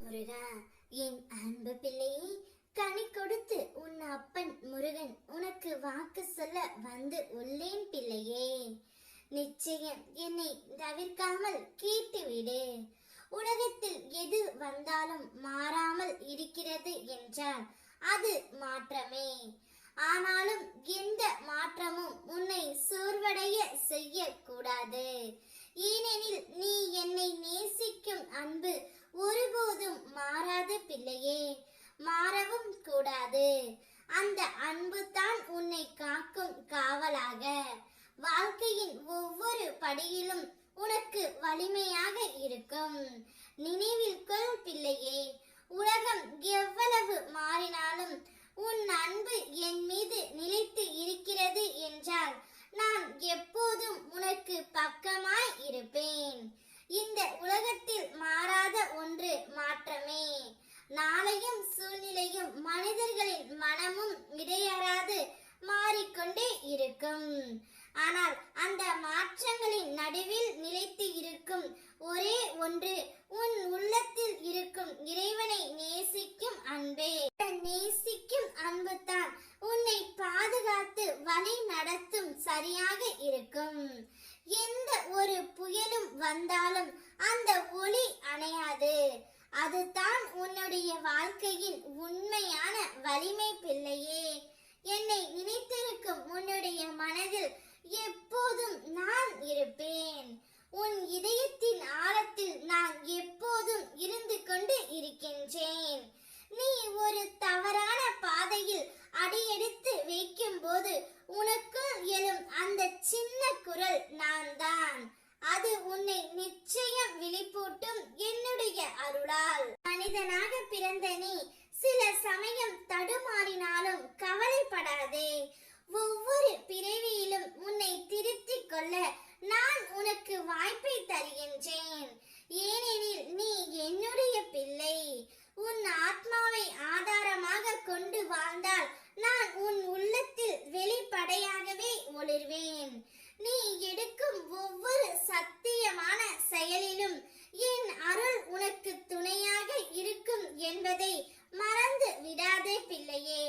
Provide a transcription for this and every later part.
முருகா, என் அன்பு பிள்ளையே, கனி கொடுத்து உன் அப்பன் முருகன் உனக்கு வாக்கு சொல்ல வந்து உள்ளேன் பிள்ளையே. நிச்சயம் என்னை தவிர்க்காமல் கேட்டுவிடு. உலகத்தில் எது வந்தாலும் மாறாமல் இருக்கிறது என்றால் அது மாற்றமே. ஆனாலும் எந்த மாற்றமும் உன்னை சோர்வடைய செய்யக்கூடாது. ஏனெனில் நீ என்னை நேசிக்கும் அன்பு ஒருபோதும் மாறாத பிள்ளையே, மாறவும் கூடாது. அந்த அன்பு தான் உன்னை காக்கும் காவலாக வாழ்க்கையின் ஒவ்வொரு படியிலும் உனக்கு வலிமையாக இருக்கும். நினைவில் கொள் பிள்ளையே, உலகம் எவ்வளவு மாறினாலும் உன் அன்பு என் மீது நிலைத்து இருக்கிறது என்றால் நான் எப்போதும் உனக்கு பக்கமாய் இருப்பேன். இந்த உலகத்தில் மாறாத ஒன்று மாற்றமே. நாளையும் சூழ்நிலையும் மனிதர்களின் மனமும் இடையறாது மாறிக்கொண்டே இருக்கும். ஆனால் அந்த மாற்றங்களின் நடுவில் நிலைத்து இருக்கும் ஒரே ஒன்று உன் உள்ளத்தில் இருக்கும் இறைவனை நேசிக்கும் அன்பே. நேசிக்கும் அன்பு தான் உன்னை பாதுகாத்து வழி நடத்தும் சரியாக இருக்கும். எந்த ஒரு புயலும் வந்தாலும் அந்த ஒளி அணையாது. அதுதான் உன்னுடைய வாழ்க்கையின் உண்மையான வலிமை பிள்ளையே. என்னை நினைத்திருக்கும் உன்னுடைய மனதில் எப்போதும் நான் இருப்பேன். உன் இதயத்தின் ஆழத்தில் நான் எப்போதும் இருந்து கொண்டு இருக்கின்றேன். நீ ஒரு தவறான பாதையில் அடியெடுத்து வைக்கும் போது உனக்குள் எழும் அந்த சின்ன குரல் நான் தான். அது உன்னை நிச்சயம் விழிப்பூட்டும் என்னுடைய அருளால். மனிதனாக பிறந்த நீ சில சமயம் தடுமாறினாலும் கவலைப்படாதே. ஒவ்வொரு பிறவியிலும் உன்னை திருத்திக் கொள்ள நான் உனக்கு வாய்ப்பை தருகின்றேன். ஏனெனில் நீ என்னுடைய பிள்ளை. உன் ஆத்மாவை ஆதாரமாக கொண்டு வாழ்ந்தால் நான் உன் உள்ளத்தில் வெளிப்படையாகவே ஒளிர்வேன். நீ எடுக்கும் ஒவ்வொரு சத்தியமான செயலிலும் என் அருள் உனக்கு துணையாக இருக்கும் என்பதை மறந்து விடாதே பிள்ளையே.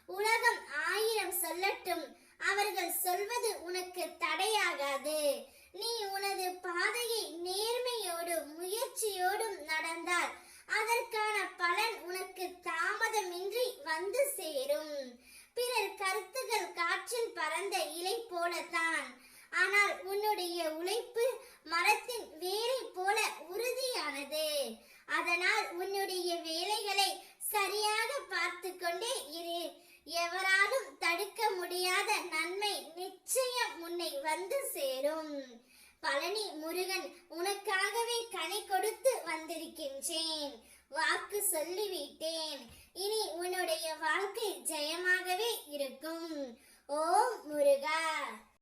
உலகம் 1000 சொல்லட்டும், அவர்கள் சொல்வது உனக்கு தடையாகாது. நீ உனது பாதையை நேர்மையோடும் முயற்சியோடும் நடந்தால் அதற்கான பலன் உனக்கு தாமதமின்றி வந்து சேரும். பிறர் கருத்துகள் காற்றில் பறந்த இலை போலத்தான். ஆனால் உன்னுடைய உழைப்பு மரத்தின் வேரை போல உறுதியானது. அதனால் உன்னுடைய வேலைகளை சரியாக பார்த்து கொண்டே இரு. எவராலும் தடுக்க முடியாத நன்மை நிச்சயம் உன்னை வந்து சேரும். பழனி முருகன் உனக்காகவே கனி கொடுத்து வந்திருக்கின்றேன். வாக்கு சொல்லிவிட்டேன்.